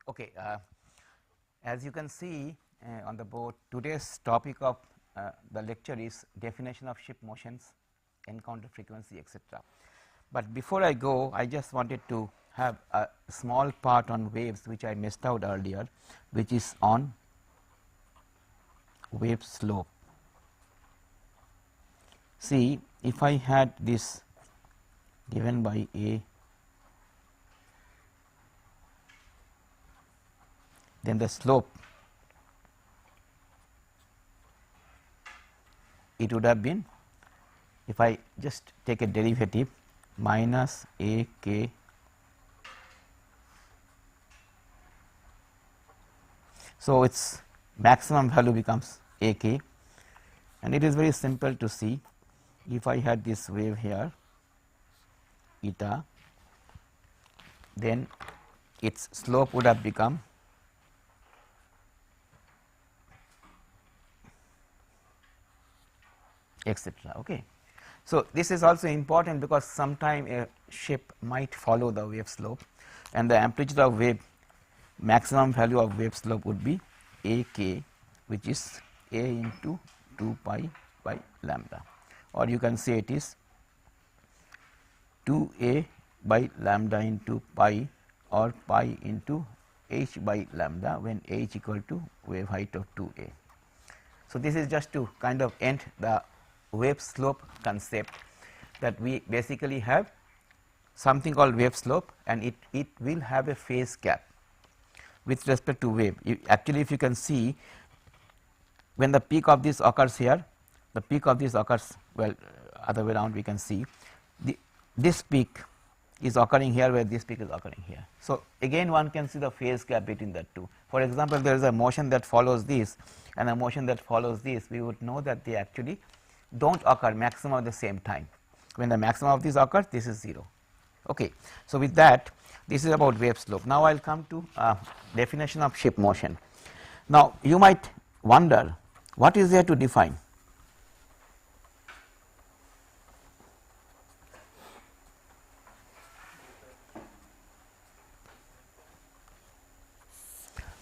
Okay, as you can see on the board, today's topic of the lecture is definition of ship motions, encounter frequency, etc. But before I go, I just wanted to have a small part on waves which I missed out earlier, which is on wave slope. See, if I had this given by A, then the slope, it would have been, if I just take a derivative, minus A k so its maximum value becomes A k, and it is very simple to see. If I had this wave here eta, then its slope would have become etc. Okay. So, this is also important because sometime a ship might follow the wave slope, and the amplitude of wave, maximum value of wave slope would be A k, which is A into 2 pi by lambda, or you can say it is 2 A by lambda into pi, or pi into h by lambda when h equal to wave height of 2 A. So, this is just to kind of end the wave slope concept, that we basically have something called wave slope, and it will have a phase gap with respect to wave. Actually, if you can see, when the peak of this occurs here, the peak of this occurs, well, other way around we can see this peak is occurring here, where this peak is occurring here. So, again one can see the phase gap between the two. For example, there is a motion that follows this and a motion that follows this, we would know that they actually do not occur maximum at the same time. When the maximum of this occurs, this is 0. Okay. So, with that, this is about wave slope. Now, I will come to definition of ship motion. Now, you might wonder what is there to define.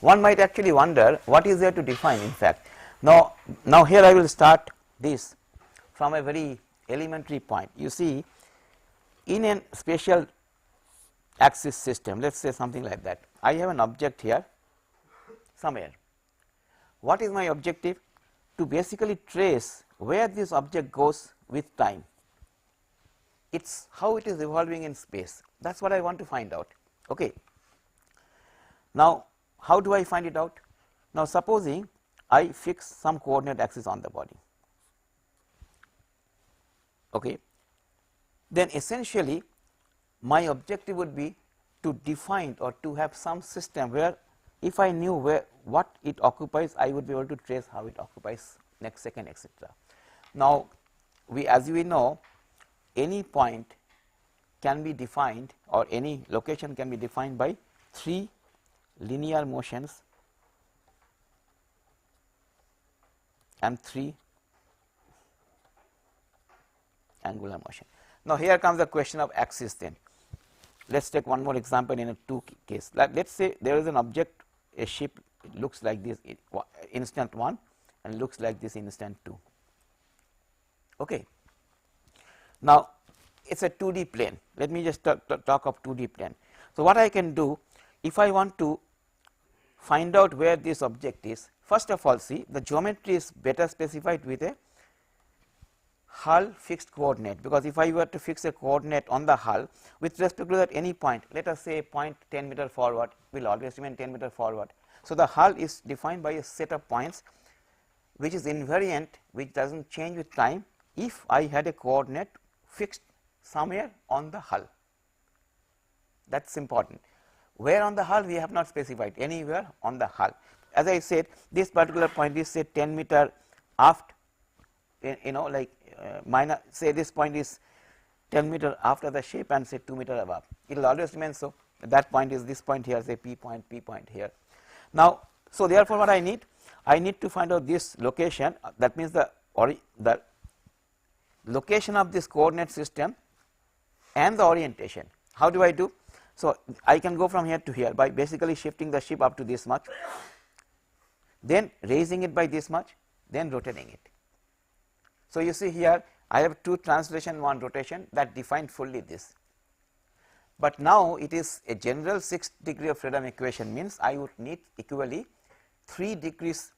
One might actually wonder what is there to define, in fact. Now here I will start this from a very elementary point. You see, in a spatial axis system, let us say something like that, I have an object here somewhere. What is my objective? To basically trace where this object goes with time. It is how it is evolving in space. That is what I want to find out. Okay. Now, how do I find it out? Now, supposing I fix some coordinate axis on the body, okay, then essentially my objective would be to define or to have some system where, if I knew where what it occupies, I would be able to trace how it occupies next second, etc. Now, as we know, any point can be defined, or any location can be defined by 3 linear motions and 3 angular motion. Now, here comes the question of axis then. Let us take one more example in a 2 case. Let us say there is an object, a ship, it looks like this instant 1 and looks like this instant 2. Okay. Now, it is a 2D plane. Let me just talk of 2D plane. So, what I can do, if I want to find out where this object is, first of all, see, the geometry is better specified with a hull fixed coordinate, because if I were to fix a coordinate on the hull with respect to that any point, let us say point 10 meter forward, will always remain 10 meter forward. So, the hull is defined by a set of points which is invariant, which does not change with time, if I had a coordinate fixed somewhere on the hull. That is important. Where on the hull we have not specified, anywhere on the hull. As I said, this particular point is say 10 meter aft, like minus, say this point is 10 meter after the shape and say 2 meter above. It will always remain so. That point is this point here, say P point here. Now, so therefore, what I need to find out this location, that means the location of this coordinate system and the orientation. How do I do? So, I can go from here to here by basically shifting the ship up to this much, then raising it by this much, then rotating it. So, you see here I have 2 translation, 1 rotation that defined fully this, but now it is a general 6 degree of freedom equation, means I would need equally 3 degrees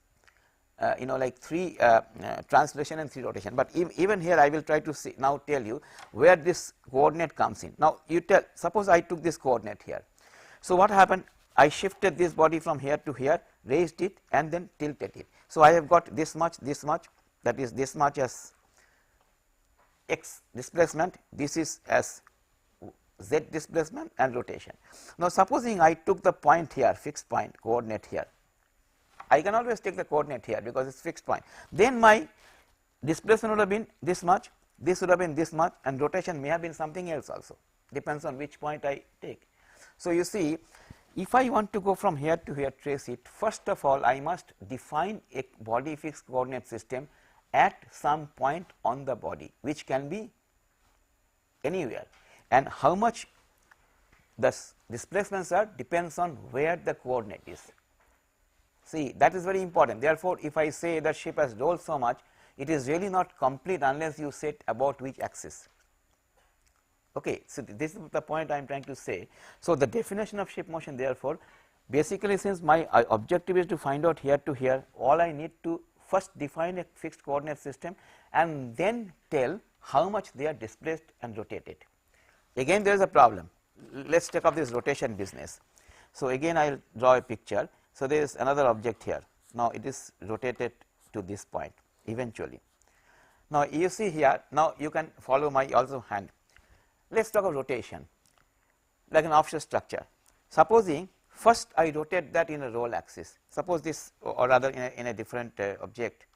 like 3 translation and 3 rotation, but even here I will try to see now tell you where this coordinate comes in. Now, you tell, suppose I took this coordinate here. So, what happened, I shifted this body from here to here, raised it and then tilted it. So, I have got this much, that is this much as x displacement, this is as z displacement and rotation. Now, supposing I took the point here, fixed point coordinate here, I can always take the coordinate here because it is fixed point, then my displacement would have been this much, this would have been this much, and rotation may have been something else also, depends on which point I take. So, you see, if I want to go from here to here, trace it, first of all I must define a body fixed coordinate system at some point on the body, which can be anywhere, and how much the displacements are depends on where the coordinate is. See, that is very important. Therefore, if I say the ship has rolled so much, it is really not complete unless you set about which axis. Okay, so this is the point I am trying to say. So, the definition of ship motion, therefore, basically since my objective is to find out here to here, all I need to first define a fixed coordinate system and then tell how much they are displaced and rotated. Again, there is a problem. Let us take up this rotation business. So, again I will draw a picture. So, there is another object here. Now, it is rotated to this point eventually. Now, you see here, now you can follow my also hand. Let us talk of rotation like an offshore structure. Supposing first I rotate that in a roll axis, suppose this or rather in a different object.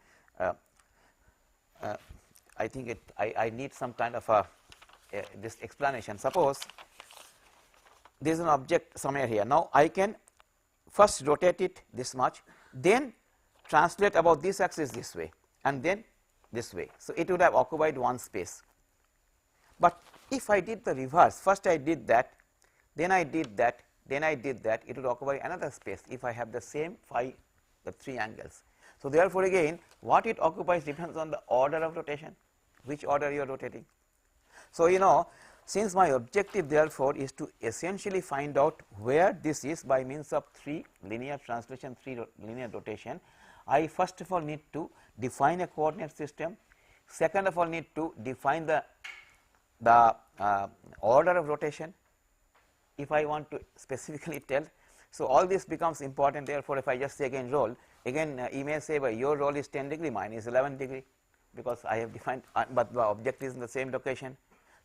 I think I need some kind of a this explanation. Suppose there is an object somewhere here. Now, I can first rotate it this much, then translate about this axis this way and then this way. So, it would have occupied one space, but if I did the reverse, first I did that, then I did that, then I did that, it would occupy another space if I have the same phi, the 3 angles. So, therefore, again what it occupies depends on the order of rotation, which order you are rotating. So, you know, since my objective therefore is to essentially find out where this is by means of 3 linear translation, 3 linear rotation, I first of all need to define a coordinate system, second of all need to define the order of rotation if I want to specifically tell. So, all this becomes important. Therefore, if I just say again roll, again you may say, well, your roll is 10 degree, mine is 11 degree because I have defined, but the object is in the same location.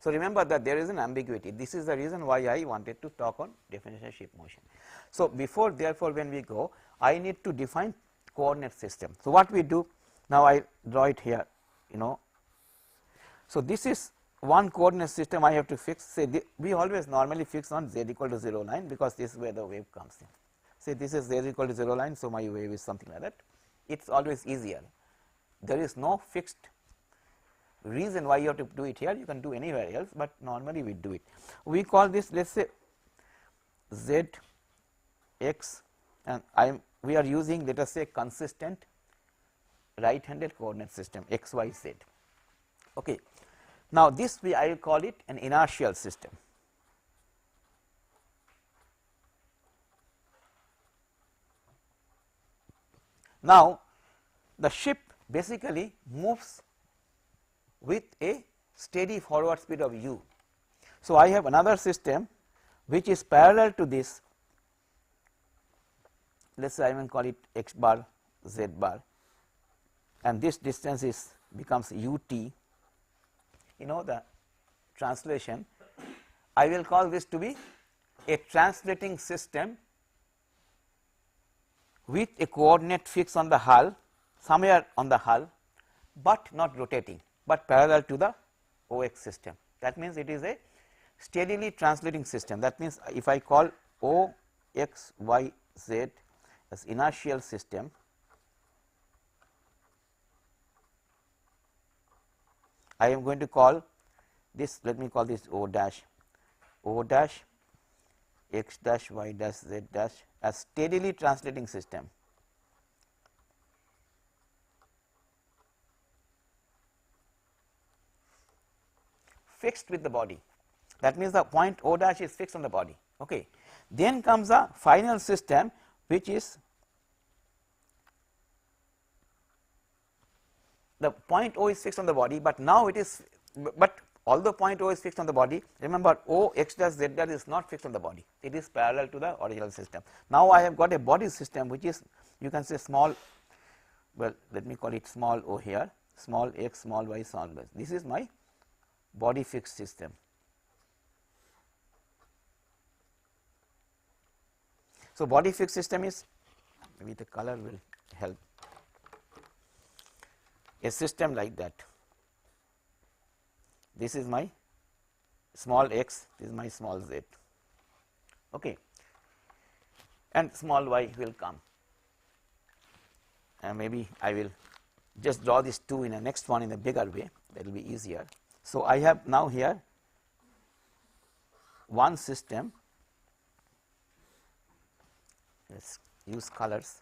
So, remember that there is an ambiguity. This is the reason why I wanted to talk on definition of ship motion. So, before therefore, when we go, I need to define coordinate system. So, what we do now, I draw it here, you know. So, this is one coordinate system I have to fix. Say we always normally fix on z equal to 0 line because this is where the wave comes in. Say this is z equal to 0 line. So, my wave is something like that. It is always easier. There is no fixed reason why you have to do it here, you can do anywhere else, but normally we do it. We call this, let us say z x, and we are using, let us say, consistent right handed coordinate system x y z. Okay. Now, this I will call it an inertial system. Now, the ship basically moves with a steady forward speed of u. So, I have another system which is parallel to this, let us say I will call it x bar z bar, and this distance is becomes ut. You know the translation, I will call this to be a translating system with a coordinate fixed on the hull, somewhere on the hull, but not rotating, but parallel to the OX system. That means it is a steadily translating system. That means if I call OX, Y, Z as inertial system, I am going to call this, let me call this O dash x dash y dash z dash as steadily translating system. Fixed with the body, that means the point O dash is fixed on the body. Okay. Then comes the final system, which is the point O is fixed on the body, but now it is, but although point O is fixed on the body, remember O x dash z dash is not fixed on the body, it is parallel to the original system. Now I have got a body system which is, you can say small, well let me call it small o here, small x, small y, small y. This is my body fixed system. So body fixed system is, maybe the color will help, a system like that. This is my small x, this is my small z, okay, and small y will come, and maybe I will just draw these two in the next one in a bigger way, that will be easier. So I have now here one system, let's use colors,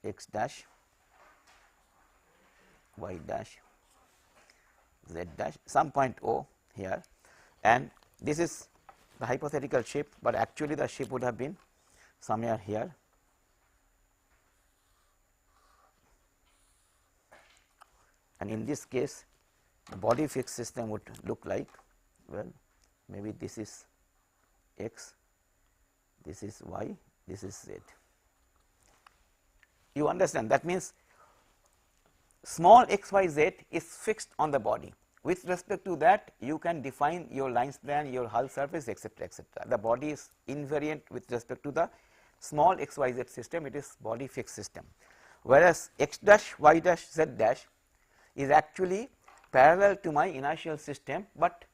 x dash, y dash, z dash, some point O here, and this is the hypothetical shape, but actually the shape would have been somewhere here, and in this case the body fixed system would look like, well maybe this is x, this is y, this is z. You understand, that means small x y z is fixed on the body. With respect to that, you can define your line span, your hull surface, etc., etc. The body is invariant with respect to the small x y z system, it is body fixed system, whereas x dash y dash z dash is actually parallel to my inertial system, but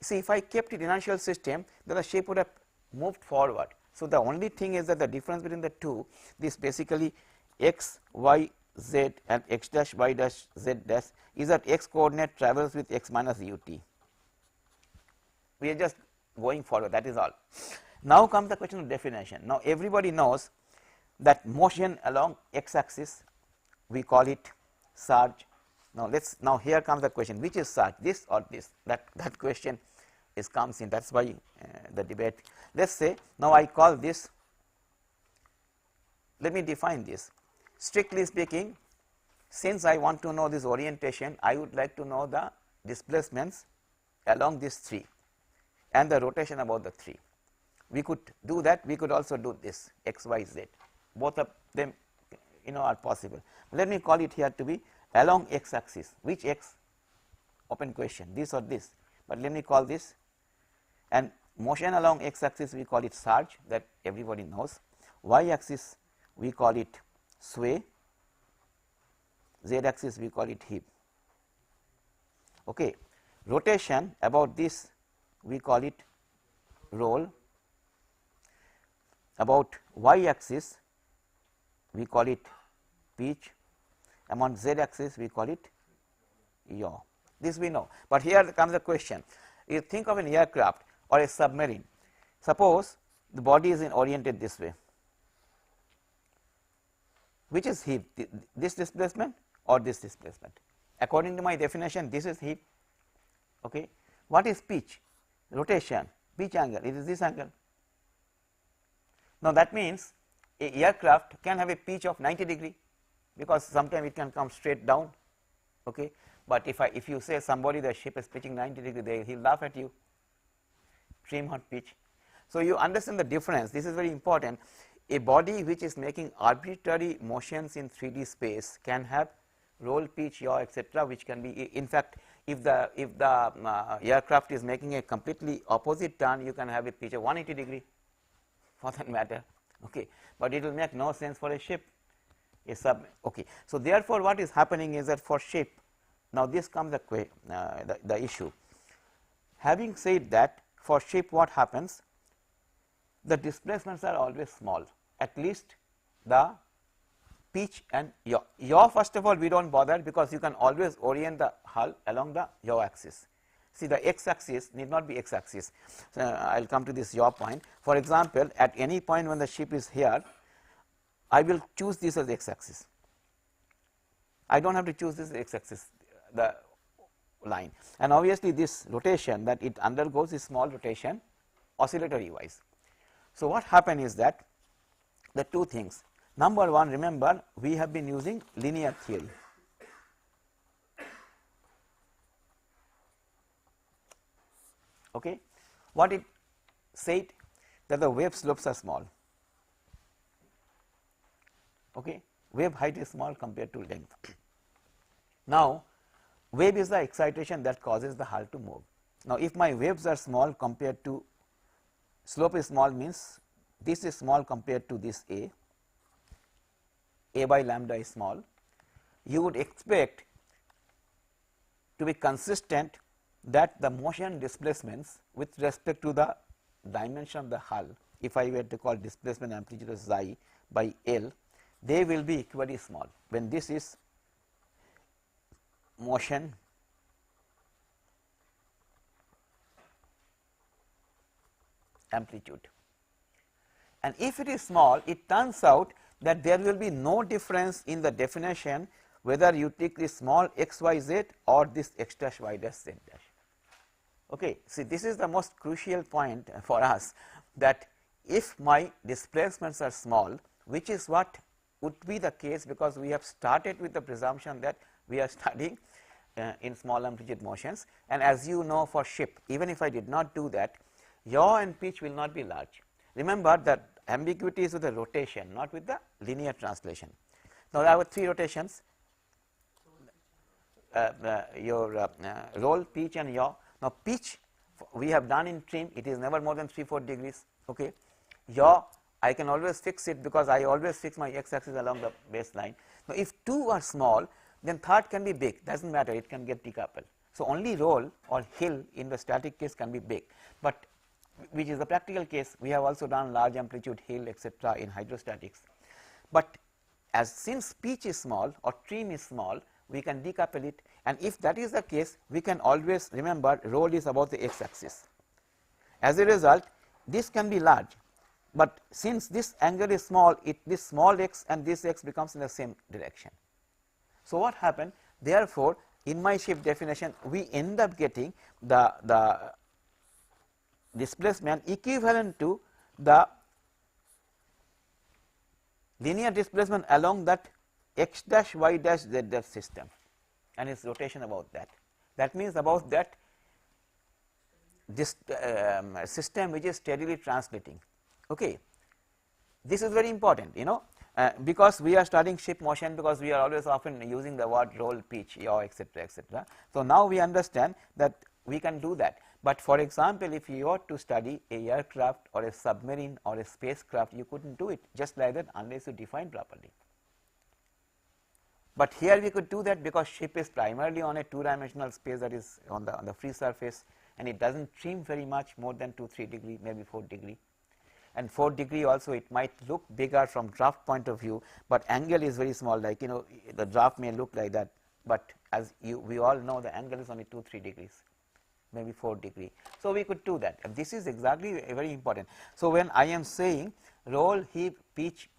see if I kept it inertial system, then the shape would have moved forward. So the only thing is that the difference between the two, this basically x, y, z and x dash, y dash, z dash is that x coordinate travels with x minus ut. We are just going forward, that is all. Now comes the question of definition. Now everybody knows that motion along x axis, we call it surge. Now here comes the question, which is surge, this or this? That question comes in, that's why the debate. Let's say now I call this, let me define this. Strictly speaking, since I want to know this orientation, I would like to know the displacements along this 3 and the rotation about the 3. We could do that, we could also do this x, y, z, both of them are possible. Let me call it here to be along x axis. Which x? Open question, this or this, but let me call this, and motion along x axis we call it surge, that everybody knows. Y axis we call it sway, z axis we call it heave. Okay. Rotation about this we call it roll, about y axis we call it pitch, among z axis we call it yaw. This we know, but here comes the question. You think of an aircraft or a submarine, suppose the body is oriented this way, which is heave, this displacement or this displacement? According to my definition, this is heave. Okay. What is pitch? Rotation, pitch angle, it is this angle. Now that means a aircraft can have a pitch of 90 degree, because sometimes it can come straight down. Okay. But if you say somebody the ship is pitching 90 degree, he will laugh at you, trim or pitch. So you understand the difference, this is very important. A body which is making arbitrary motions in 3D space can have roll, pitch, yaw, etc., which can be, in fact, if the aircraft is making a completely opposite turn, you can have a pitch of 180 degree for that matter. Okay. But it will make no sense for a ship, a sub. Okay. So therefore what is happening is that for ship, now this comes the issue. Having said that, for ship what happens, the displacements are always small, at least the pitch and yaw. Yaw, first of all, we do not bother, because you can always orient the hull along the yaw axis. See, the x axis need not be x axis. So, I will come to this yaw point. For example, at any point when the ship is here, I will choose this as x axis. I do not have to choose this x axis, the line, and obviously this rotation that it undergoes is small rotation oscillatory wise. So, what happened is that the two things. Number one, remember we have been using linear theory. Okay. What it said, that the wave slopes are small. Okay. Wave height is small compared to length. Now, wave is the excitation that causes the hull to move. Now, if my waves are small compared to slope is small, means this is small compared to this A by lambda is small, you would expect to be consistent that the motion displacements with respect to the dimension of the hull, if I were to call displacement amplitude as xi by L, they will be equally small when this is motion amplitude. And if it is small, it turns out that there will be no difference in the definition whether you take this small x y z or this x dash y dash z dash. Okay. See, this is the most crucial point for us, that if my displacements are small, which is what would be the case, because we have started with the presumption that we are studying in small amplitude motions, and as you know, for ship, even if I did not do that, yaw and pitch will not be large. Remember that ambiguity is with the rotation, not with the linear translation. Now, I have three rotations, your roll, pitch and yaw. Now, pitch we have done in trim, it is never more than 3-4 degrees. Okay. Yaw, I can always fix it because I always fix my x axis along the baseline. Now, if two are small, then third can be big, does not matter, it can get decoupled. So, only roll or hill in the static case can be big, but which is the practical case. We have also done large amplitude hill etc. in hydrostatics, but as since pitch is small or trim is small, we can decouple it, and if that is the case, we can always remember roll is about the x axis. As a result, this can be large, but since this angle is small, this small x and this x becomes in the same direction. So, what happened? Therefore, in my ship definition, we end up getting the displacement equivalent to the linear displacement along that x dash y dash z dash system and its rotation about that. That means about that this system which is steadily translating. Okay. This is very important, you know, because we are studying ship motion, because we are always often using the word roll, pitch, yaw etc. etc. So, now we understand that we can do that, but for example, if you were to study a aircraft or a submarine or a spacecraft, you could not do it just like that unless you define properly. But here we could do that because ship is primarily on a two-dimensional space, that is on the free surface, and it does not trim very much more than 2-3 degree, maybe 4 degree. And 4 degree also it might look bigger from draft point of view, but angle is very small, like you know the draft may look like that, but as we all know the angle is only 2-3 degrees, maybe 4 degree. So, we could do that, and this is exactly very important. So, when I am saying roll, heave, pitch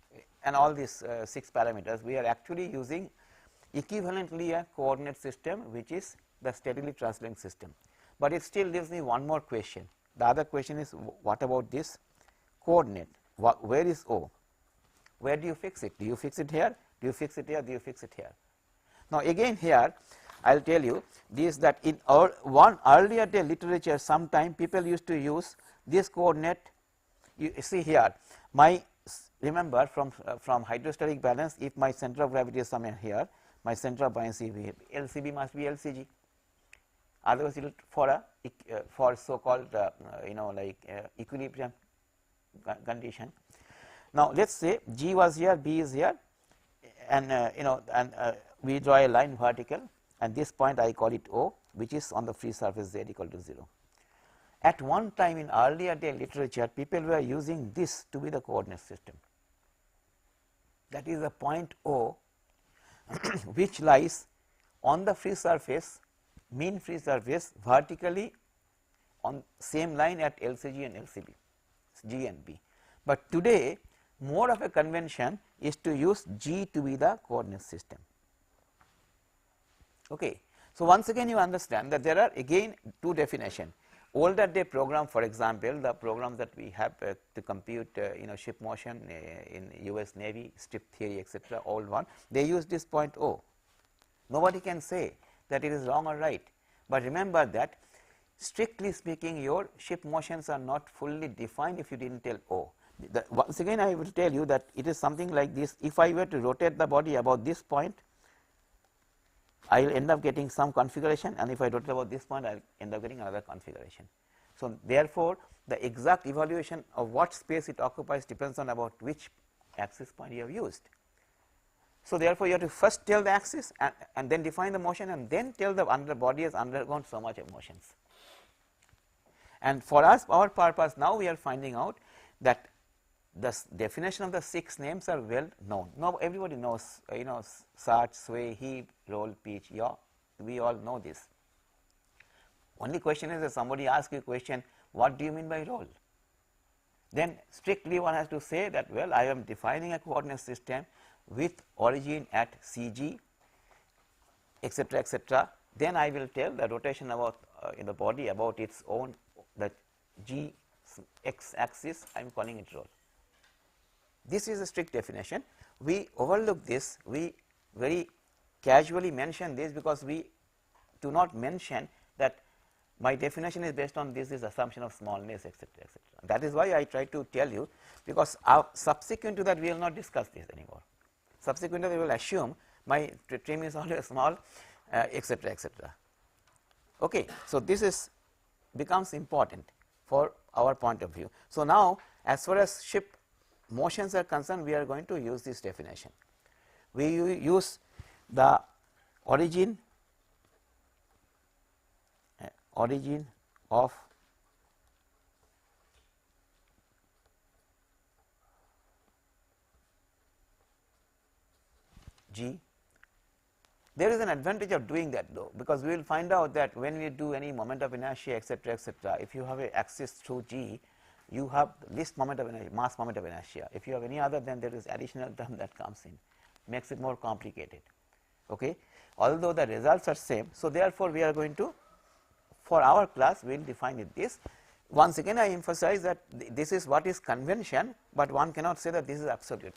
and all these 6 parameters, we are actually using equivalently a coordinate system which is the steadily translating system. But it still leaves me one more question. The other question is, what about this coordinate? Where is O? Where do you fix it? Do you fix it here? Do you fix it here? Do you fix it here? Now, again here I will tell you this, that in one earlier day literature, sometime people used to use this coordinate. You see here, my remember from hydrostatic balance, if my center of gravity is somewhere here, my center of buoyancy LCB must be LCG, otherwise it will for so called you know like equilibrium condition. Now, let us say G was here, B is here, and you know, and we draw a line vertical, and this point I call it O, which is on the free surface z equal to 0. At one time in earlier day literature, people were using this to be the coordinate system. That is the point O which lies on the free surface mean free surface vertically on same line at LCG and LCB, G and B. But today more of a convention is to use G to be the coordinate system. Okay. So, once again you understand that there are again two definitions. Older day program, for example, the program that we have to compute ship motion in US Navy, strip theory, etc., old one, they use this point O. Nobody can say that it is wrong or right, but remember that strictly speaking your ship motions are not fully defined if you did not tell O. Once again I will tell you that it is something like this. If I were to rotate the body about this point, I will end up getting some configuration, and if I rotate about this point, I will end up getting another configuration. So, therefore, the exact evaluation of what space it occupies depends on about which axis point you have used. So, therefore, you have to first tell the axis and then define the motion, and then tell the body has undergone so much of motions. And for us, our purpose now, we are finding out that the definition of the 6 names are well known. Now, everybody knows, surge, sway, heave, roll, pitch, yaw. We all know this. Only question is that somebody asks you a question, what do you mean by roll? Then strictly one has to say that, well, I am defining a coordinate system with origin at CG, etc., etc. Then I will tell the rotation about in the body about its own, the G x axis, I am calling it roll. This is a strict definition. We overlook this, we very casually mention this because we do not mention that my definition is based on this assumption of smallness, etc., etc. That is why I try to tell you, because subsequent to that we will not discuss this anymore. Subsequent to that we will assume my trim is always small, etc., etc. Okay. So, this becomes important for our point of view. So, now as far as ship motions are concerned, we are going to use this definition. We use the origin of G. There is an advantage of doing that though, because we will find out that when we do any moment of inertia, etc., etc., if you have an axis through G, you have least moment of inertia, mass moment of inertia. If you have any other, then there is additional term that comes in, makes it more complicated. Okay. Although the results are same, so therefore we are going to, for our class we will define it this. Once again I emphasize that this is what is convention, but one cannot say that this is absolute.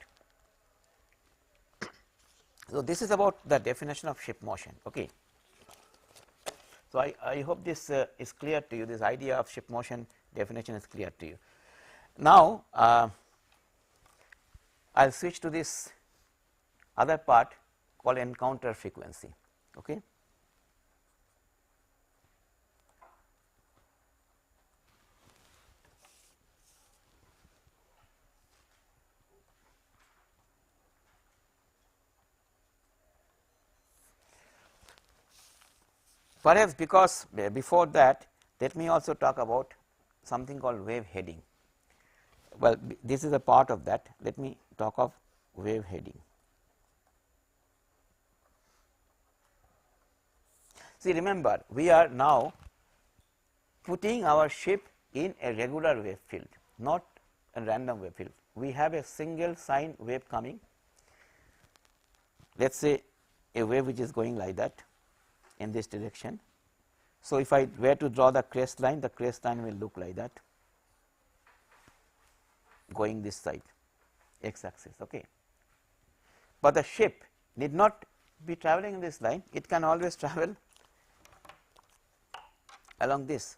So, this is about the definition of ship motion. Okay. So, I hope this is clear to you, this idea of ship motion definition is clear to you. Now, I will switch to this other part called encounter frequency. Okay. Perhaps because before that, let me also talk about something called wave heading. Well, this is a part of that. Let me talk of wave heading. See, remember, we are now putting our ship in a regular wave field, not a random wave field. We have a single sine wave coming. Let us say a wave which is going like that in this direction. So, if I were to draw the crest line will look like that, going this side, x axis. Okay. But the ship need not be traveling in this line, it can always travel along this.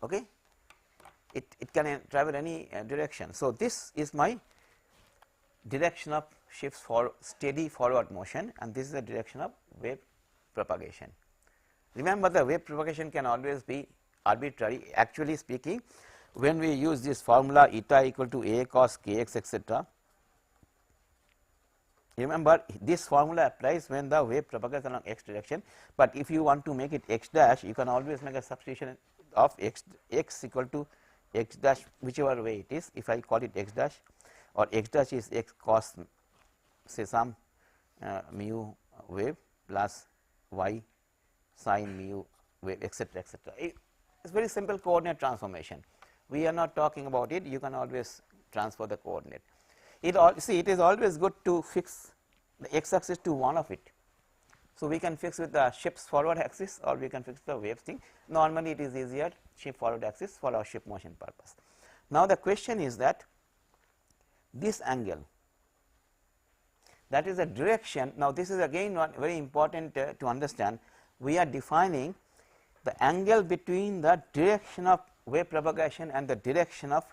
Okay. It can travel any direction. So, this is my direction of ship's for steady forward motion, and this is the direction of wave propagation. Remember, the wave propagation can always be arbitrary. Actually speaking, when we use this formula eta equal to a cos kx, etc., remember this formula applies when the wave propagates along x direction, but if you want to make it x dash, you can always make a substitution of x equal to x dash, whichever way it is. If I call it x dash, or x dash is x cos say some mu wave plus y sin mu wave, etc., etc. It's very simple coordinate transformation. We are not talking about it. You can always transfer the coordinate. See, it is always good to fix the x axis to one of it. So, we can fix with the ship's forward axis, or we can fix the wave thing. Normally, it is easier ship forward axis for our ship motion purpose. Now, the question is that this angle, that is the direction. Now, this is again one very important to understand. We are defining the angle between the direction of wave propagation and the direction of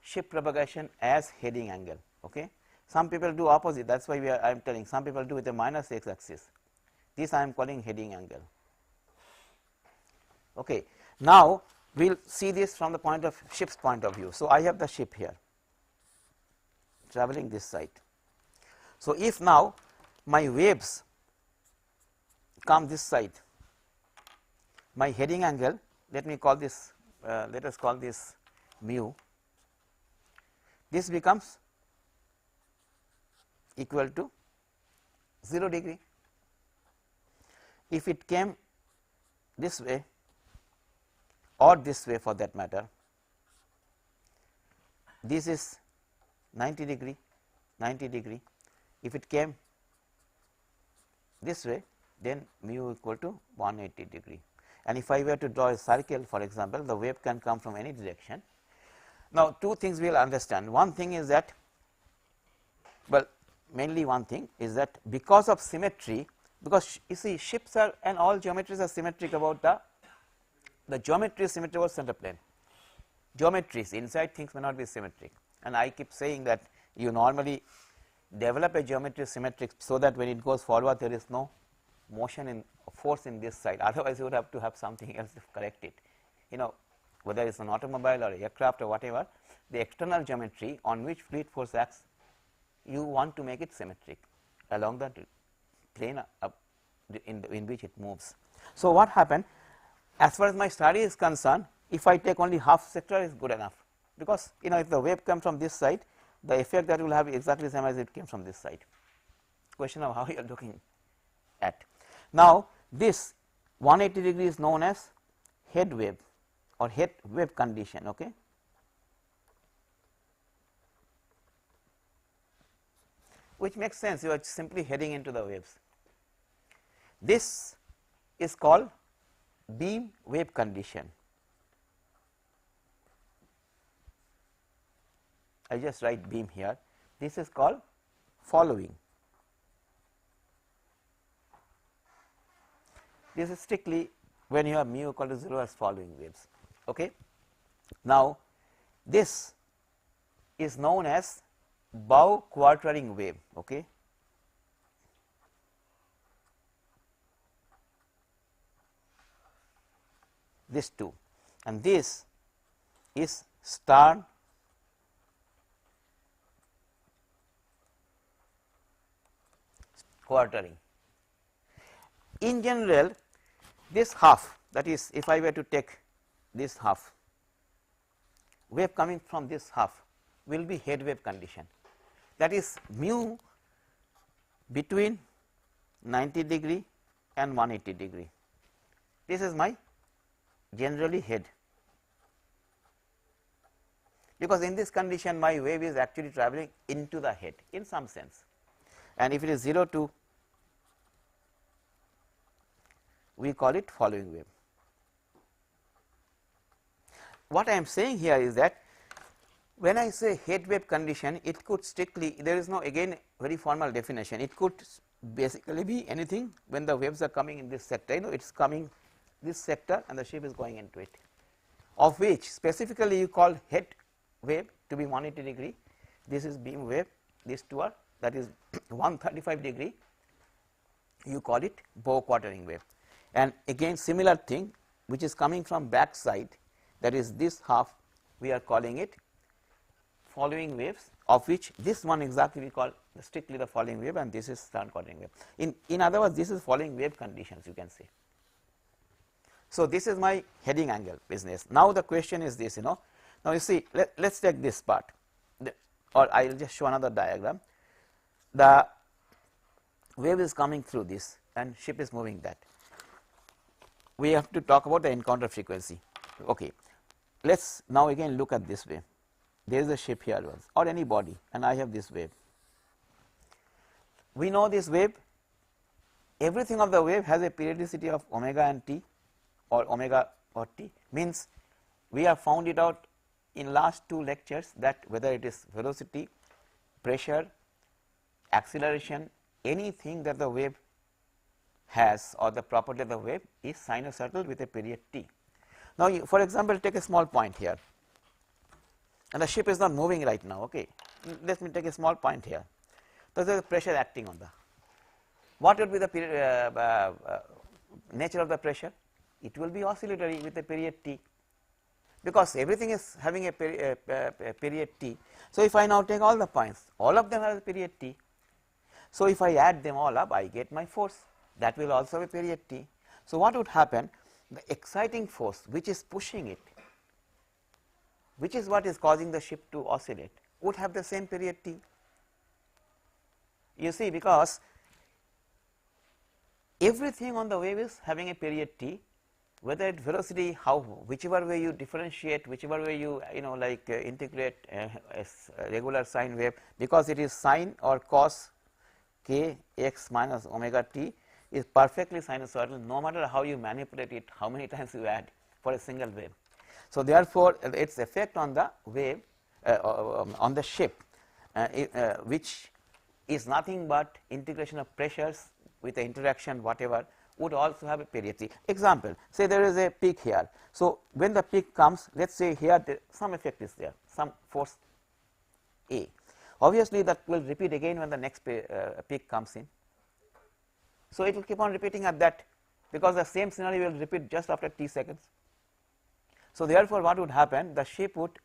ship propagation as heading angle. Okay. Some people do opposite, that is why I am telling, some people do with a minus x axis. This I am calling heading angle. Okay. Now, we will see this from the point of ship's point of view. So, I have the ship here traveling this side. So, if now my waves come this side, my heading angle, let me call this, let us call this mu, this becomes equal to 0 degree. If it came this way or this way for that matter, this is 90 degree, 90 degree. If it came this way, then mu equal to 180 degree. And if I were to draw a circle, for example, the wave can come from any direction. Now, two things we will understand. One thing is that, well, mainly one thing is that because of symmetry, because you see ships are and all geometries are symmetric about the geometry is symmetric about center plane. Geometries inside things may not be symmetric, and I keep saying that you normally develop a geometry symmetric so that when it goes forward there is no motion in force in this side, otherwise you would have to have something else to correct it. You know, whether it is an automobile or aircraft or whatever, the external geometry on which fluid force acts, you want to make it symmetric along the plane in which it moves. So, what happened, as far as my study is concerned, if I take only half sector is good enough, because you know if the wave comes from this side, the effect that will have exactly the same as it came from this side. Question of how you are looking at. Now, this 180 degree is known as head wave or head wave condition. Okay. Which makes sense, you are simply heading into the waves. This is called beam wave condition. I just write beam here. This is called following. This is strictly when you have mu equal to 0 as following waves. Okay. Now, this is known as bow quartering wave. Okay. This two, and this is stern quartering. In general, this half, that is if I were to take this half, wave coming from this half will be head wave condition, that is mu between 90 degree and 180 degree. This is my generally head, because in this condition my wave is actually travelling into the head in some sense, and if it is 0 to, we call it following wave. What I am saying here is that when I say head wave condition, it could strictly, there is no again very formal definition, it could basically be anything when the waves are coming in this sector, you know it is coming this sector and the ship is going into it, of which specifically you call head wave to be 180 degree, this is beam wave, these two are, that is 135 degree, you call it bow quartering wave. And again similar thing which is coming from back side, that is this half, we are calling it following waves, of which this one exactly we call strictly the following wave, and this is stern quartering wave. In other words, this is following wave conditions, you can say. So, this is my heading angle business. Now, the question is this, you know, now you see, let us take this part, or I will just show another diagram. The wave is coming through this and ship is moving that. We have to talk about the encounter frequency. Okay. Let us now again look at this wave. There is a ship here or any body and I have this wave. We know this wave, everything of the wave has a periodicity of omega and t or omega or t, means we have found it out in last 2 lectures that whether it is velocity, pressure, acceleration, anything that the wave has or the property of the wave is sinusoidal with a period t. Now, you, for example, take a small point here and the ship is not moving right now. Okay. Let me take a small point here. So, there is a pressure acting on the, what would be the nature of the pressure? It will be oscillatory with a period t, because everything is having a period t. So, if I now take all the points, all of them have a period t. So, if I add them all up, I get my force, that will also have a period t. So, what would happen? The exciting force which is pushing it, which is what is causing the ship to oscillate, would have the same period t. You see, because everything on the wave is having a period t, whether at velocity, how, whichever way you differentiate, whichever way you integrate a regular sine wave, because it is sine or cos k x minus omega t is perfectly sinusoidal, no matter how you manipulate it, how many times you add for a single wave. So, therefore, its effect on the wave on the ship which is nothing but integration of pressures with the interaction whatever would also have a period t. Example, say there is a peak here. So, when the peak comes, let us say here some effect is there, some force A. Obviously, that will repeat again when the next peak comes in. So, it will keep on repeating at that, because the same scenario will repeat just after t seconds. So, therefore, what would happen? The ship would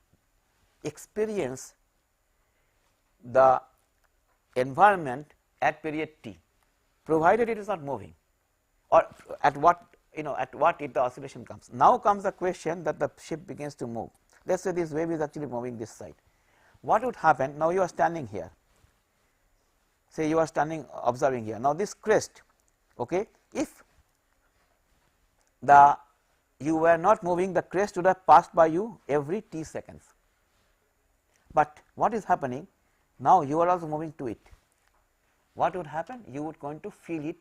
experience the environment at period t, provided it is not moving, or at what the oscillation comes. Now comes the question that the ship begins to move. Let us say this wave is actually moving this side. What would happen? Now you are standing here. Say you are standing observing here. Now this crest, okay, if you were not moving, the crest would have passed by you every t seconds. But what is happening? Now you are also moving to it. What would happen? You would going to feel it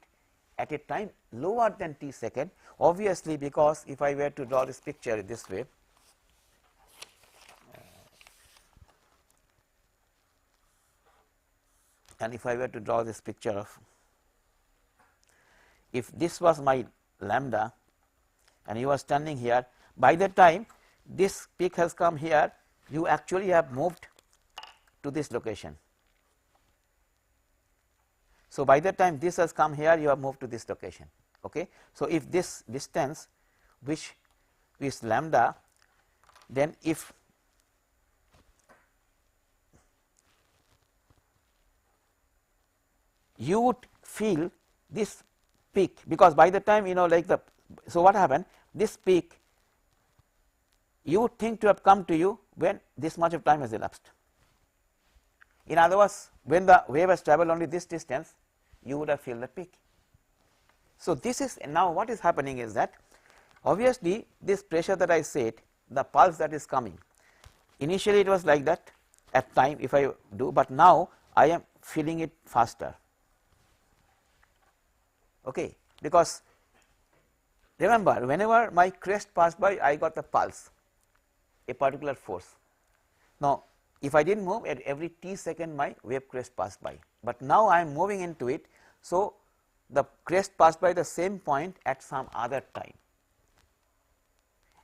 at a time lower than t second, obviously, because if I were to draw this picture this way, and if I were to draw this picture of, if this was my lambda and you are standing here, by the time this peak has come here, you actually have moved to this location. So, by the time this has come here, you have moved to this location. Okay. So, if this distance which is lambda, then if you would feel this peak, because by the time so what happened, this peak you would think to have come to you when this much of time has elapsed. In other words, when the wave has travelled only this distance, you would have felt the peak. So, this is now what is happening is that obviously this pressure that I said, the pulse that is coming, initially it was like that at time if I do, but now I am feeling it faster. Okay, because remember, whenever my crest passed by, I got the pulse, a particular force. Now, if I did not move, at every t second my wave crest passed by, but now I am moving into it. So, the crest passed by the same point at some other time,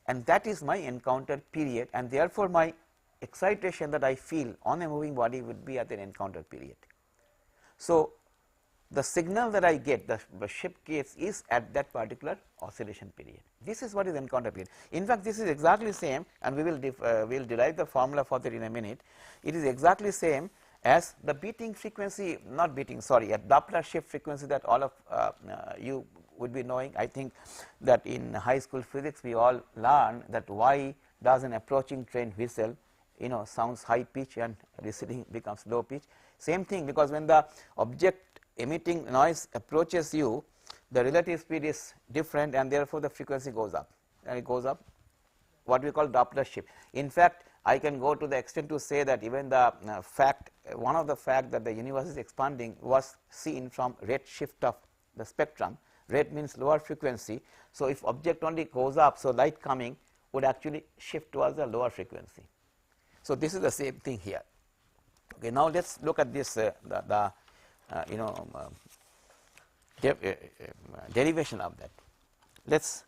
and that is my encounter period, and therefore, my excitation that I feel on a moving body would be at an encounter period. So, the signal that I get, the ship gets, is at that particular oscillation period. This is what is encounter period. In fact, this is exactly same, and we will derive the formula for that in a minute. It is exactly same as the beating frequency, not beating, sorry, a Doppler shift frequency that all of you would be knowing. I think that in high school physics we all learn that why does an approaching train whistle sounds high pitch and receding becomes low pitch. Same thing, because when the object emitting noise approaches you, the relative speed is different and therefore the frequency goes up, and it goes up, what we call Doppler shift. In fact, I can go to the extent to say that even the one of the fact that the universe is expanding was seen from rate shift of the spectrum. Rate means lower frequency. So, if object only goes up, so light coming would actually shift towards the lower frequency. So, this is the same thing here. Okay, now let us look at this derivation of that. Let us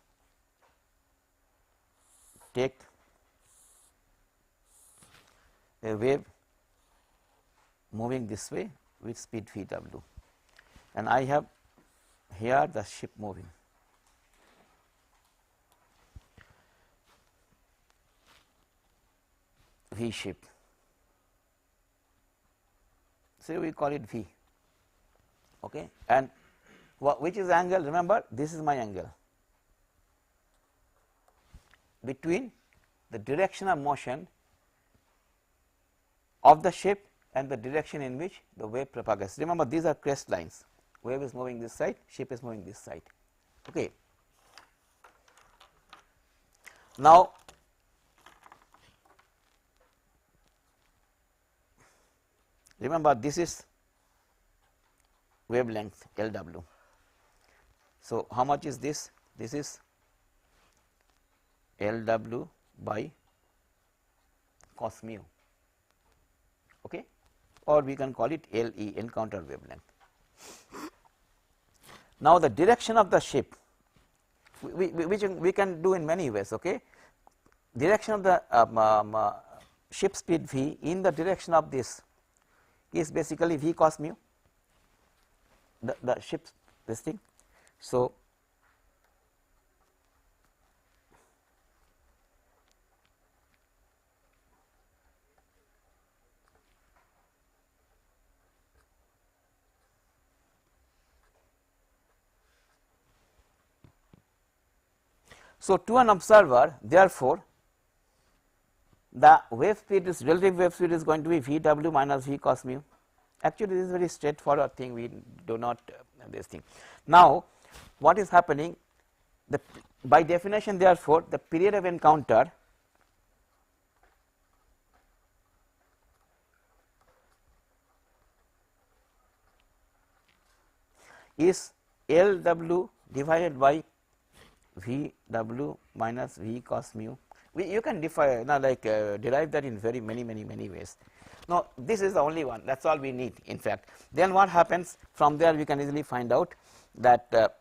take a wave moving this way with speed v w, and I have here the ship moving. V ship. So, we call it V, okay. And which is angle? Remember, this is my angle between the direction of motion of the ship and the direction in which the wave propagates. Remember, these are crest lines. Wave is moving this side, ship is moving this side. Okay. Now, remember, this is wavelength LW. So, how much is this? This is LW by cos mu, okay, or we can call it LE, encounter wavelength. Now, the direction of the ship, which we can do in many ways, okay. Direction of the ship speed V in the direction of this is basically V cos mu, the ship's this thing. So, to an observer, therefore, the wave speed is relative wave speed is going to be V w minus V cos mu. Actually, this is very straightforward thing, we do not this thing. Now, what is happening? By definition, therefore, the period of encounter is LW divided by VW minus V cos mu. You can derive that in very many ways. Now, this is the only one, that is all we need in fact. Then what happens from there, we can easily find out that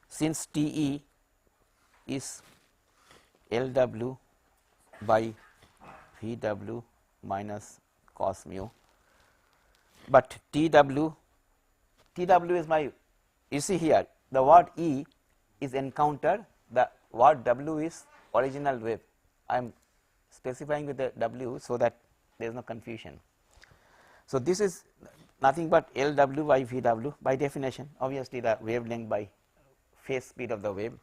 since TE is LW by VW minus cos mu, but TW is my, you see here the word E is encounter, the word W is original wave. I am specifying with the W so that there is no confusion. So, this is nothing but LW by VW by definition, obviously the wavelength by phase speed of the wave.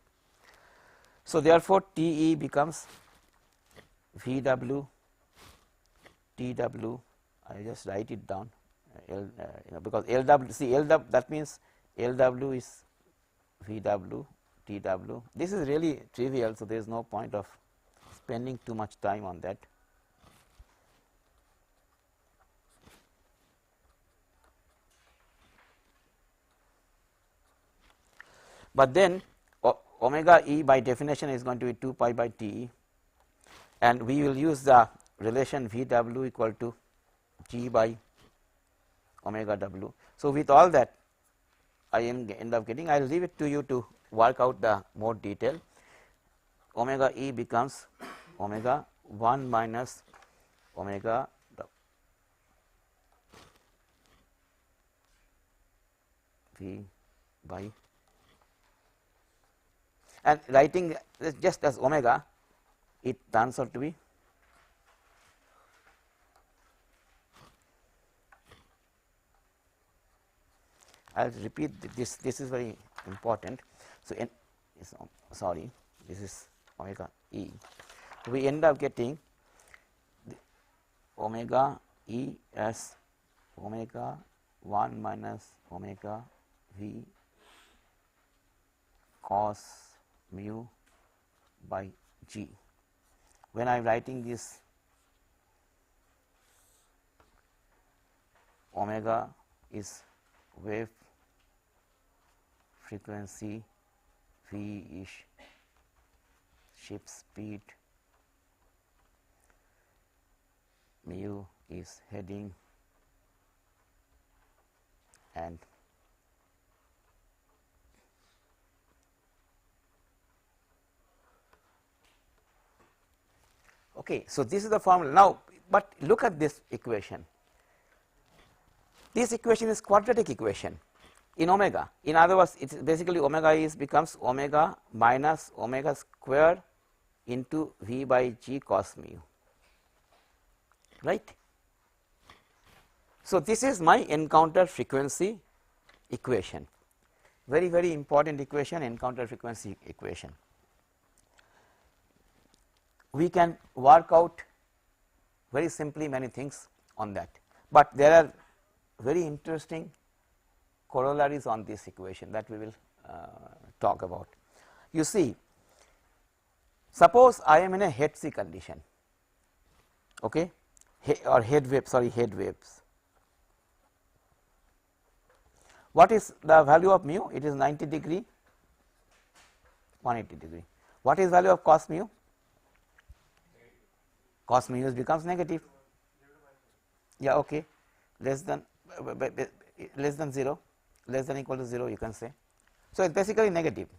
So, therefore, TE becomes VW TW, I just write it down because LW, see LW, that means LW is VW TW. This is really trivial, so there is no point of spending too much time on that. But then omega E by definition is going to be 2 pi by T, and we will use the relation VW equal to G by omega W. So, with all that I end up getting, I will leave it to you to work out the more detail. Omega E becomes omega 1 minus omega V by, and writing just as omega, it turns out to be I will repeat this, this is very important. So, sorry, this is omega E. We end up getting omega E as omega 1 minus omega v cos mu by g. When I am writing this, omega is wave frequency, v is ship speed, mu is heading, and okay. So, this is the formula now, but look at this equation. This equation is quadratic equation in omega. In other words, it is basically omega is becomes omega minus omega square into v by g cos mu, right. So, this is my encounter frequency equation, very important equation, encounter frequency equation. We can work out very simply many things on that, but there are very interesting corollaries on this equation that we will talk about. You see, suppose I am in a head C condition, okay, or head wave, sorry, head waves. What is the value of mu? It is 90 degree, 180 degree. What is value of cos mu? Cos mu becomes negative. Yeah, okay, less than 0, less than equal to 0, you can say. So, it is basically negative.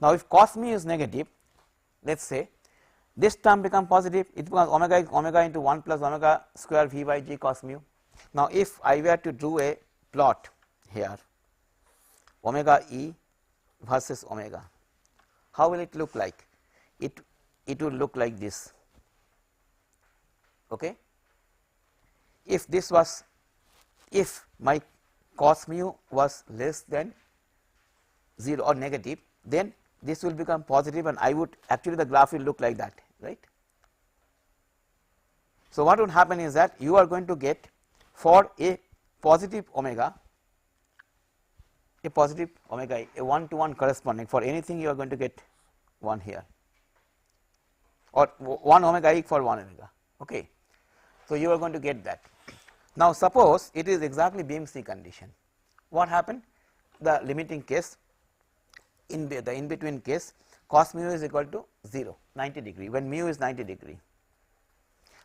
Now, if cos mu is negative, let us say this term becomes positive, it becomes omega into 1 plus omega square v by g cos mu. Now, if I were to do a plot here, omega e versus omega, how will it look like? It will look like this, okay. If this was, if my cos mu was less than 0 or negative, then this will become positive, and I would actually the graph will look like that, right. So, what would happen is that you are going to get for a positive omega, a 1-to-1 corresponding, for anything you are going to get 1 here, or 1 omega e for 1 omega, okay. So, you are going to get that. Now, suppose it is exactly beam C condition. What happened? The limiting case, in the in between case, cos mu is equal to 0, 90 degree, when mu is 90 degree.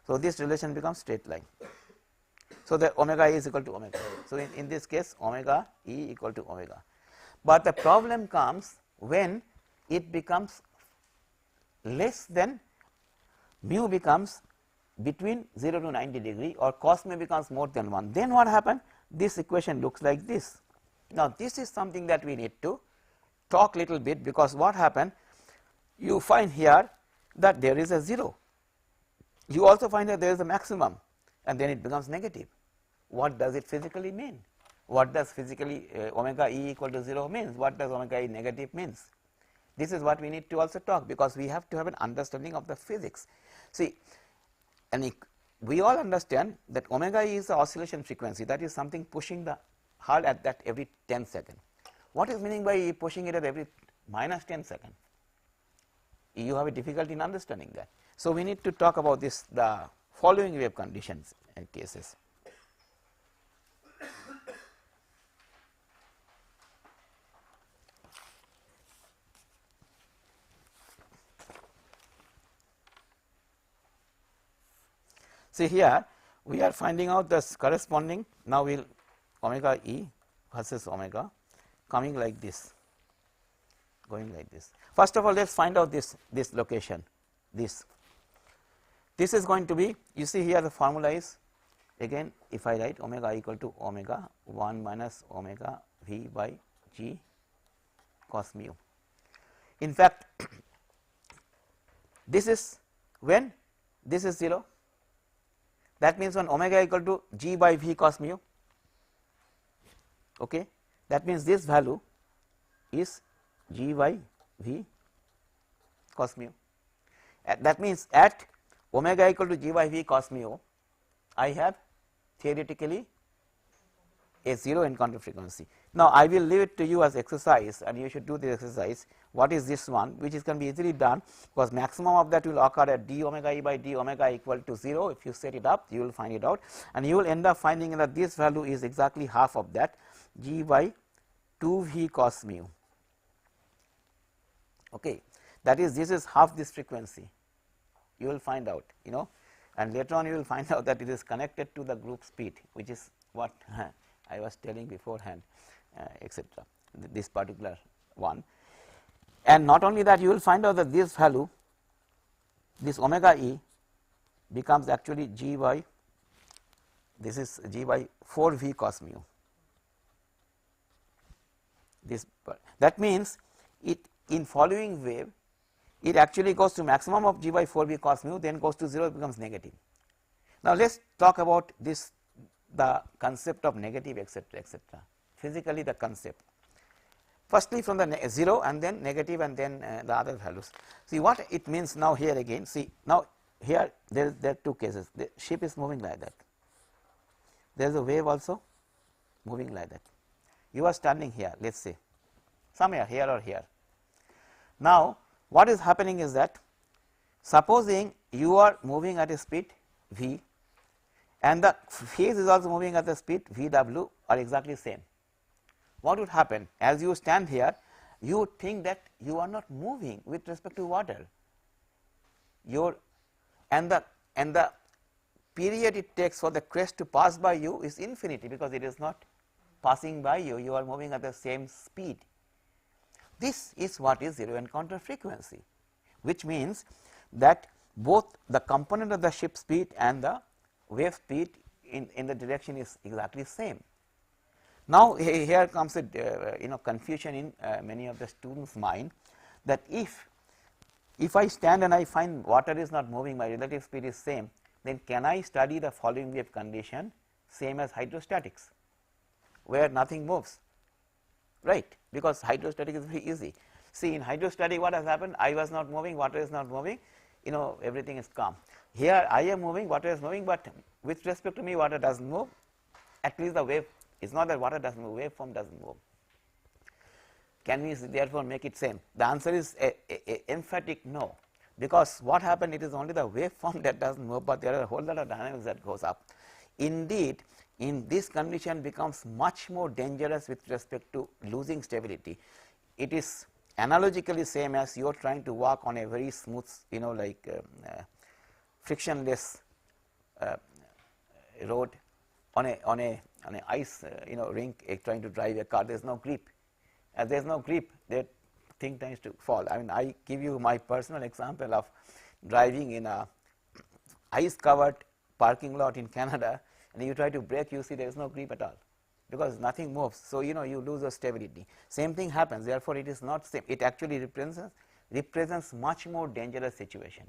So, this relation becomes straight line. So, the omega e is equal to omega. So, in this case omega e equal to omega, but the problem comes when it becomes less than, mu becomes between 0 to 90 degree, or cos mu becomes more than 1, then what happen? This equation looks like this. Now, this is something that we need to talk little bit, because what happen, you find here that there is a 0, you also find that there is a maximum, and then it becomes negative. What does it physically mean? What does physically omega e equal to 0 means? What does omega e negative means? This is what we need to also talk, because we have to have an understanding of the physics. See, and we all understand that omega e is the oscillation frequency, that is something pushing the heart at that every 10 seconds. What is meaning by pushing it at every minus 10 seconds? You have a difficulty in understanding that. So, we need to talk about this, the following wave conditions and cases. See, here we are finding out the corresponding, now we will omega e versus omega coming like this, going like this. First of all, let us find out this location, this is going to be, you see here the formula is, again if I write omega equal to omega 1 minus omega v by g cos mu. In fact, this is when this is 0, that means when omega equal to g by v cos mu, okay, that means this value is g by v cos mu. That means at omega equal to g by v cos mu, I have theoretically a 0 encounter frequency. Now, I will leave it to you as exercise and you should do this exercise. What is this one, which is can be easily done, because maximum of that will occur at d omega e by d omega equal to 0. If you set it up, you will find it out, and you will end up finding that this value is exactly half of that, g by 2 v cos mu. Okay. That is, this is half this frequency, you will find out, and later on you will find out that it is connected to the group speed, which is what I was telling beforehand, etc. This particular one. And not only that, you will find out that this value, this omega e, becomes actually g by, this is g by 4 v cos mu. This, that means it in following wave, it actually goes to maximum of g by 4 v cos mu, then goes to 0, it becomes negative. Now, let us talk about this, the concept of negative, etc., etc., physically the concept. Firstly, from the 0 and then negative and then the other values. See what it means now here again. See, now here there are two cases, the ship is moving like that, there is a wave also moving like that. You are standing here, let us say somewhere here or here. Now, what is happening is that, supposing you are moving at a speed v and the phase is also moving at the speed v w are exactly same. What would happen? As you stand here, you would think that you are not moving with respect to water. And the period it takes for the crest to pass by you is infinity, because it is not passing by you, you are moving at the same speed. This is what is zero encounter frequency, which means that both the component of the ship speed and the wave speed in the direction is exactly same. Now, here comes a confusion in many of the students' mind, that if I stand and I find water is not moving, my relative speed is same, then can I study the following wave condition same as hydrostatics, where nothing moves, right? Because hydrostatic is very easy. See, in hydrostatic what has happened, I was not moving, water is not moving, everything is calm. Here I am moving, water is moving, but with respect to me water does not move, at least the wave, it is not that water does not move, waveform does not move. Can we therefore make it same? The answer is a emphatic no, because what happened, it is only the waveform that does not move, but there are a whole lot of dynamics that goes up. Indeed, in this condition becomes much more dangerous with respect to losing stability. It is analogically same as you are trying to walk on a very smooth, frictionless road on a ice rink, trying to drive a car. There is no grip. As there is no grip, the thing tends to fall. I mean, I give you my personal example of driving in a ice covered parking lot in Canada, and you try to brake, you see there is no grip at all, because nothing moves. So, you lose your stability. Same thing happens, therefore, it is not same. It actually represents much more dangerous situation.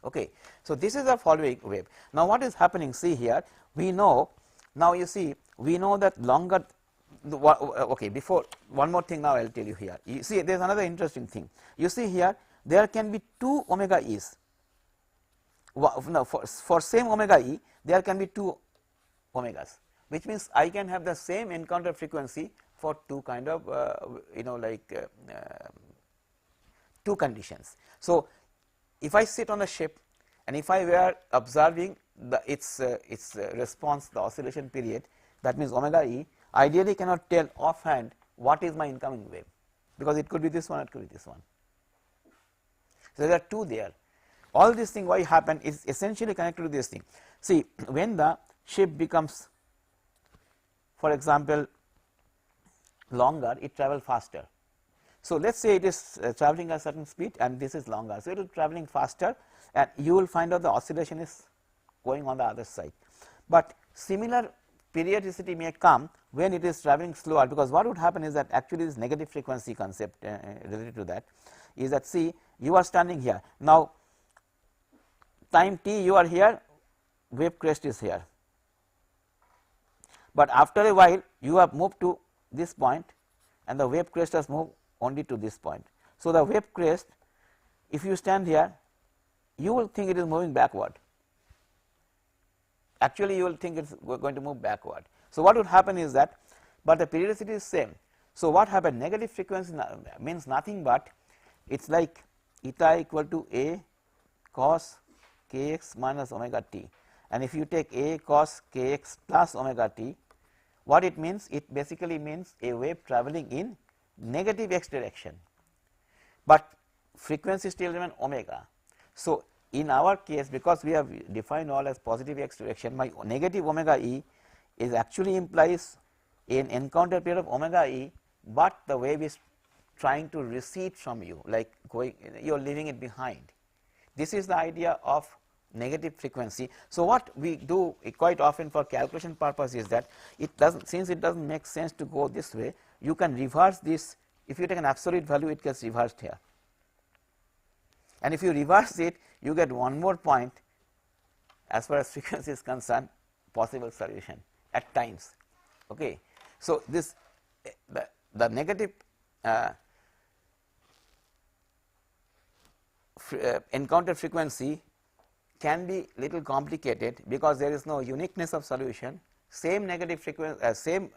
Okay. So, this is the following wave. Now, what is happening? See here, we know, now you see, we know that longer, okay, before, one more thing now I will tell you here. You see, there is another interesting thing. You see here, there can be 2 omega e's. No, for same omega e, there can be 2 omegas, which means I can have the same encounter frequency for 2 kind of two conditions. So, if I sit on a ship and if I were observing its response, the oscillation period, that means omega e, ideally cannot tell offhand what is my incoming wave, because it could be this one, it could be this one. So, there are 2 there. All this thing why happen is essentially connected to this thing. See, when the ship becomes, for example, longer, it travels faster. So, let us say it is traveling at a certain speed and this is longer. So, it will traveling faster and you will find out the oscillation is going on the other side. But similar periodicity may come when it is traveling slower, because what would happen is that actually this negative frequency concept related to that is that, see, you are standing here. Now, time t you are here, wave crest is here, but after a while you have moved to this point and the wave crest has moved only to this point. So, the wave crest, if you stand here, you will think it is moving backward. Actually, you will think it is going to move backward. So, what would happen is that, but the periodicity is same. So, what happened, negative frequency means nothing but it is like eta equal to a cos kx minus omega t, and if you take a cos kx plus omega t, what it means? It basically means a wave travelling in negative x direction, but frequency still remain omega. So, in our case, because we have defined all as positive x direction, my negative omega e is actually implies an encounter period of omega e, but the wave is trying to recede from you, like going, you are leaving it behind. This is the idea of negative frequency. So, what we do quite often for calculation purpose is that it doesn't, since it does not make sense to go this way, you can reverse this. If you take an absolute value, it gets reversed here, and if you reverse it, you get one more point as far as frequency is concerned, possible solution at times. Okay. So, this the negative encounter frequency can be little complicated because there is no uniqueness of solution. Same negative frequency, same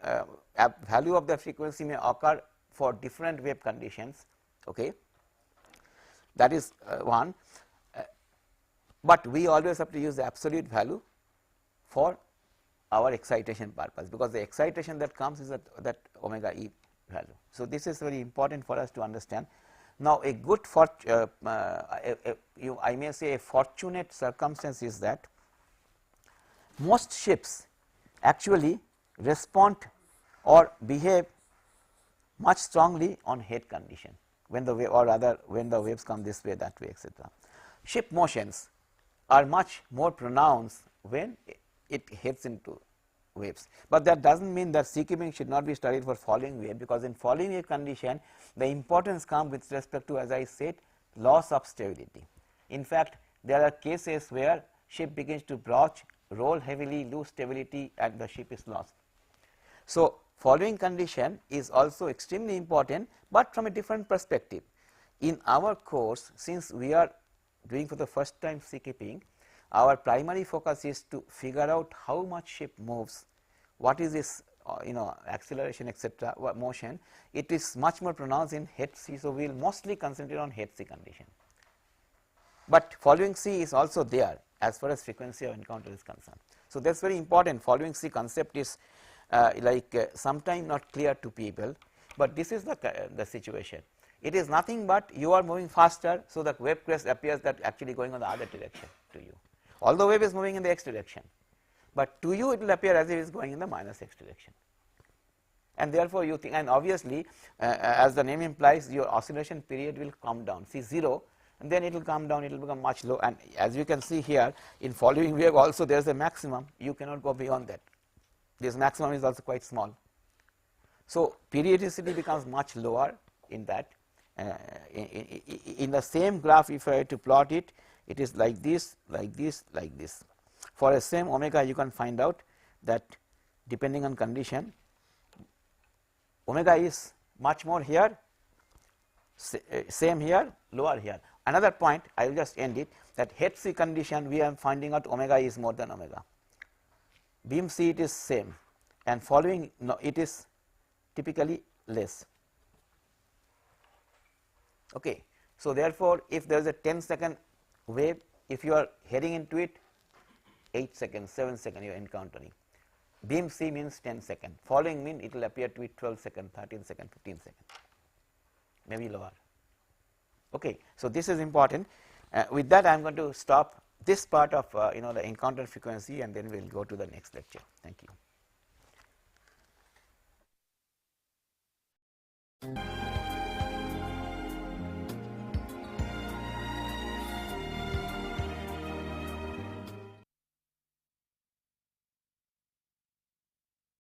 value of the frequency may occur for different wave conditions. Okay. That is one, but we always have to use the absolute value for our excitation purpose, because the excitation that comes is that omega e value. So, this is very important for us to understand. Now, a good I may say a fortunate circumstance is that most ships actually respond or behave much strongly on head condition when the wave, or rather when the waves come this way, that way, etc. Ship motions are much more pronounced when it heads into waves, but that does not mean that sea keeping should not be studied for following wave, because in following wave condition the importance comes with respect to, as I said, loss of stability. In fact, there are cases where ship begins to broach, roll heavily, lose stability, and the ship is lost. So, following condition is also extremely important, but from a different perspective. In our course, since we are doing for the first time sea keeping, our primary focus is to figure out how much ship moves, what is this acceleration, etc. motion. It is much more pronounced in head sea. So, we will mostly concentrate on head sea condition, but following sea is also there as far as frequency of encounter is concerned. So, that is very important. Following sea concept is sometimes not clear to people, but this is the situation. It is nothing but you are moving faster, so the wave crest appears that actually going on the other direction to you, although wave is moving in the x direction, but to you it will appear as if it is going in the minus x direction, and therefore you think, and obviously as the name implies, your oscillation period will come down, see 0, and then it will come down, it will become much low, and as you can see here in following wave also there is a maximum, you cannot go beyond that, this maximum is also quite small. So, periodicity becomes much lower in that. In the same graph, if I were to plot it, it is like this, like this, like this. For a same omega, you can find out that depending on condition, omega is much more here, same here, lower here. Another point, I will just end it, that head sea condition, we are finding out omega is more than omega. Beam sea, it is same, and following, no, it is typically less. Okay. So, therefore, if there is a 10-second wave, if you are heading into it, 8 seconds, 7 seconds you are encountering. Beam C means 10 seconds, following mean it will appear to be 12 seconds, 13 seconds, 15 seconds, maybe lower. Okay. So, this is important. With that, I am going to stop this part of the encounter frequency, and then we will go to the next lecture. Thank you.